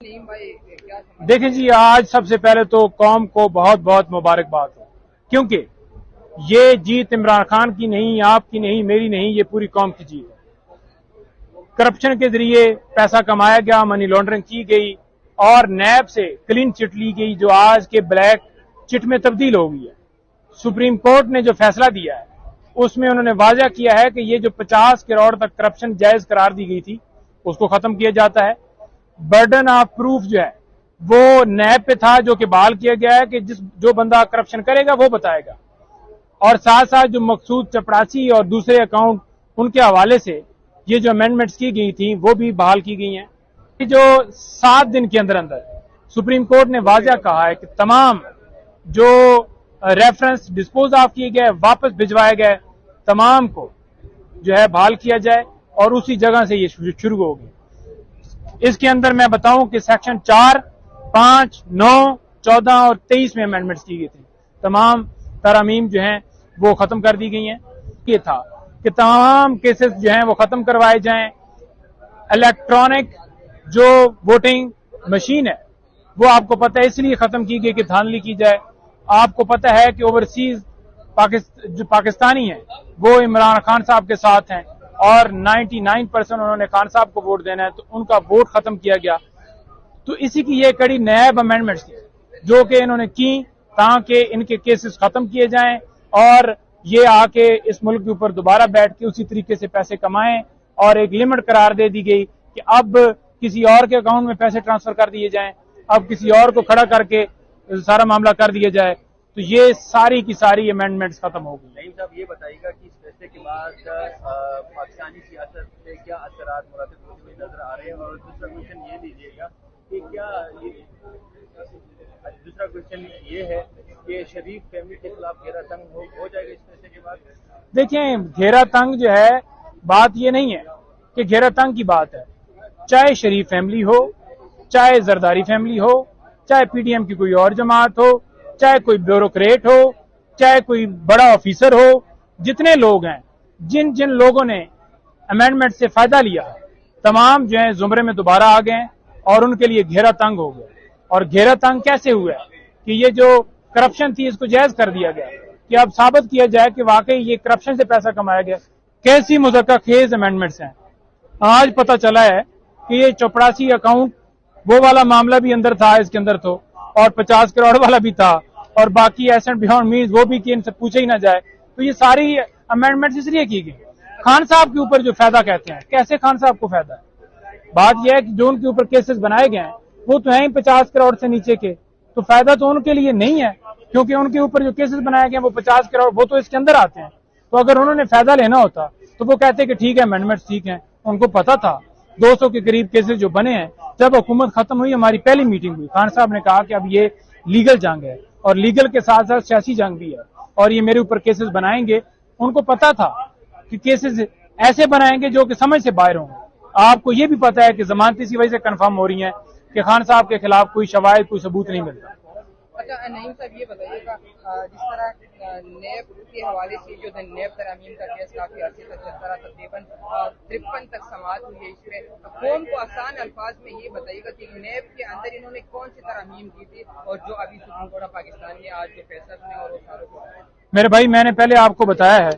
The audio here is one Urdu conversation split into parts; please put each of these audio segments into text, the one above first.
دیکھیں جی، آج سب سے پہلے تو قوم کو بہت بہت مبارکباد ہو، کیونکہ یہ جیت عمران خان کی نہیں، آپ کی نہیں، میری نہیں، یہ پوری قوم کی جیت ہے۔ کرپشن کے ذریعے پیسہ کمایا گیا، منی لانڈرنگ کی گئی اور نیب سے کلین چٹ لی گئی، جو آج کے بلیک چٹ میں تبدیل ہو گئی ہے۔ سپریم کورٹ نے جو فیصلہ دیا ہے اس میں انہوں نے واضح کیا ہے کہ یہ جو 50 کروڑ تک کرپشن جائز قرار دی گئی تھی اس کو ختم کیا جاتا ہے۔ برڈن آف پروف جو ہے وہ نیب پہ تھا، جو کہ بحال کیا گیا ہے کہ جو بندہ کرپشن کرے گا وہ بتائے گا، اور ساتھ ساتھ جو مقصود چپڑاسی اور دوسرے اکاؤنٹ ان کے حوالے سے یہ جو امینڈمنٹس کی گئی تھیں وہ بھی بحال کی گئی ہیں۔ یہ جو 7 دن کے اندر اندر سپریم کورٹ نے واضح کہا ہے کہ تمام جو ریفرنس ڈسپوز آف کیے گئے، واپس بھجوائے گئے، تمام کو جو ہے بحال کیا جائے اور اسی جگہ سے یہ شروع ہوگی۔ اس کے اندر میں بتاؤں کہ سیکشن 4، 5، 9، 14 اور 23 میں امینڈمنٹس کی گئی تھی، تمام ترامیم جو ہیں وہ ختم کر دی گئی ہیں۔ یہ تھا کہ تمام کیسز جو ہیں وہ ختم کروائے جائیں، الیکٹرانک جو ووٹنگ مشین ہے وہ آپ کو پتہ ہے اس لیے ختم کی گئی کہ دھاندلی کی جائے۔ آپ کو پتہ ہے کہ اوورسیز جو پاکستانی ہیں وہ عمران خان صاحب کے ساتھ ہیں اور 99% انہوں نے خان صاحب کو ووٹ دینا ہے، تو ان کا ووٹ ختم کیا گیا۔ تو اسی کی یہ کڑی نیب امینڈمنٹس تھی جو کہ انہوں نے کی تاکہ ان کے کیسز ختم کیے جائیں اور یہ آ کے اس ملک کے اوپر دوبارہ بیٹھ کے اسی طریقے سے پیسے کمائیں، اور ایک لمٹ قرار دے دی گئی کہ اب کسی اور کے اکاؤنٹ میں پیسے ٹرانسفر کر دیے جائیں، اب کسی اور کو کھڑا کر کے سارا معاملہ کر دیا جائے۔ تو یہ ساری کی ساری امینڈمنٹس ختم ہو گئی۔ نعیم صاحب یہ بتائیے گا کہ اس فیصلے کے بعد پاکستانی سیاست سے کیا اثرات مرتب ہوتے ہوئے نظر آ رہے ہیں، اور دوسرا کوشچن یہ دیجیے گا کہ دوسرا کوشچن یہ ہے کہ شریف فیملی کے خلاف گھیرا تنگ ہو جائے گا اس فیصلے کے بعد؟ دیکھیں، گھیرا تنگ جو ہے بات یہ نہیں ہے کہ گھیرا تنگ کی بات ہے، چاہے شریف فیملی ہو، چاہے زرداری فیملی ہو، چاہے پی ڈی ایم کی کوئی اور جماعت ہو، چاہے کوئی بیوروکریٹ ہو، چاہے کوئی بڑا آفیسر ہو، جتنے لوگ ہیں، جن لوگوں نے امینڈمنٹ سے فائدہ لیا تمام جو ہیں زمرے میں دوبارہ آ گئے اور ان کے لیے گھیرا تنگ ہو گیا۔ اور گھیرا تنگ کیسے ہوا ہے کہ یہ جو کرپشن تھی اس کو جائز کر دیا گیا کہ اب ثابت کیا جائے کہ واقعی یہ کرپشن سے پیسہ کمایا گیا۔ کیسی مذکرہ خیز امینڈمنٹس ہیں۔ آج پتہ چلا ہے کہ یہ چپڑاسی اکاؤنٹ وہ والا معاملہ بھی اندر تھا، اس کے اندر تو، اور 50 کروڑ والا بھی تھا، اور باقی ایسٹ بیہانڈ مینز وہ بھی کہ ان سے پوچھا ہی نہ جائے۔ تو یہ ساری امینڈمنٹس اس لیے کی گئی۔ خان صاحب کے اوپر جو فائدہ کہتے ہیں، کیسے خان صاحب کو فائدہ ہے؟ بات یہ ہے کہ جو ان کے اوپر کیسز بنائے گئے ہیں وہ تو ہیں 50 کروڑ سے نیچے کے، تو فائدہ تو ان کے لیے نہیں ہے، کیونکہ ان کے اوپر جو کیسز بنائے گئے ہیں وہ 50 کروڑ وہ تو اس کے اندر آتے ہیں۔ تو اگر انہوں نے فائدہ لینا ہوتا تو وہ کہتے کہ ٹھیک ہے امینڈمنٹس ٹھیک ہیں۔ ان کو پتا تھا 200 کے قریب کیسز جو بنے ہیں، جب حکومت ختم ہوئی ہماری پہلی میٹنگ ہوئی، خان صاحب نے کہا کہ اب یہ لیگل جنگ ہے اور لیگل کے ساتھ ساتھ سیاسی جنگ بھی ہے، اور یہ میرے اوپر کیسز بنائیں گے۔ ان کو پتا تھا کہ کیسز ایسے بنائیں گے جو کہ سمجھ سے باہر ہوں۔ آپ کو یہ بھی پتا ہے کہ ضمانت اسی وجہ سے کنفرم ہو رہی ہیں کہ خان صاحب کے خلاف کوئی شواہد، کوئی ثبوت نہیں ملتا۔ اچھا نعیم صاحب یہ بتائیے گا، جس طرح نیب کے حوالے سے جو نیب ترامیم کا کیس کافی عرصے تک چلتا رہا، تقریباً 53 تک سماعت ہوئی ہے اس میں، قوم کو آسان الفاظ میں یہ بتائیے گا کہ نیب کے اندر انہوں نے کون سی ترامیم کی تھی اور جو ابھی سپریم کورٹ آف پاکستان نے آج جو فیصلہ سنا اور وہ سارے میرے بھائی، میں نے پہلے آپ کو بتایا ہے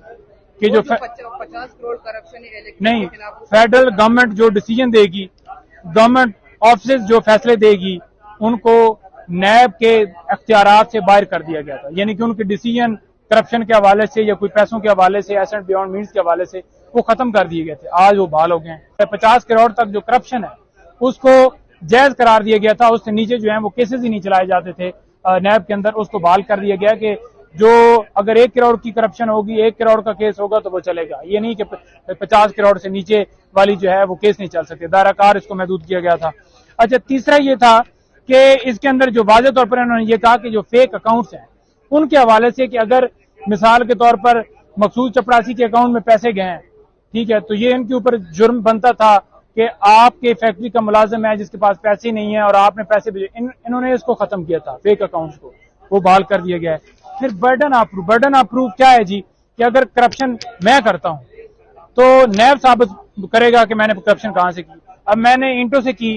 کہ جو 50 کروڑ کرپشن نہیں، فیڈرل گورنمنٹ جو ڈیسیجن دے گی، گورنمنٹ آفیسز جو فیصلے دے گی، ان کو نیب کے اختیارات سے باہر کر دیا گیا تھا، یعنی کہ ان کے ڈیسیجن کرپشن کے حوالے سے یا کوئی پیسوں کے حوالے سے، ایسٹ بیہانڈ مینز کے حوالے سے وہ ختم کر دیے گئے تھے۔ آج وہ بحال ہو گئے ہیں۔ 50 کروڑ تک جو کرپشن ہے اس کو جائز قرار دیا گیا تھا، اس سے نیچے جو ہیں وہ کیسز ہی نہیں چلائے جاتے تھے نیب کے اندر، اس کو بحال کر دیا گیا کہ جو اگر 1 کروڑ کی کرپشن ہوگی، 1 کروڑ کا کیس ہوگا تو وہ چلے گا، یہ نہیں کہ 50 کروڑ سے نیچے والی جو ہے وہ کیس نہیں چل سکتے، دائرہ کار اس کو محدود کیا گیا تھا۔ اچھا، تیسرا یہ تھا کہ اس کے اندر جو واضح طور پر انہوں نے یہ کہا کہ جو فیک اکاؤنٹس ہیں ان کے حوالے سے کہ اگر مثال کے طور پر مقصود چپڑاسی کے اکاؤنٹ میں پیسے گئے ہیں، ٹھیک ہے، تو یہ ان کے اوپر جرم بنتا تھا کہ آپ کے فیکٹری کا ملازم ہے جس کے پاس پیسے نہیں ہیں اور آپ نے پیسے بھیجے، انہوں نے اس کو ختم کیا تھا، فیک اکاؤنٹس کو وہ بحال کر دیا گیا ہے۔ پھر برڈن آف پروف کیا ہے جی؟ کہ اگر کرپشن میں کرتا ہوں تو نیب ثابت کرے گا کہ میں نے کرپشن کہاں سے کی۔ اب میں نے انٹو سے کی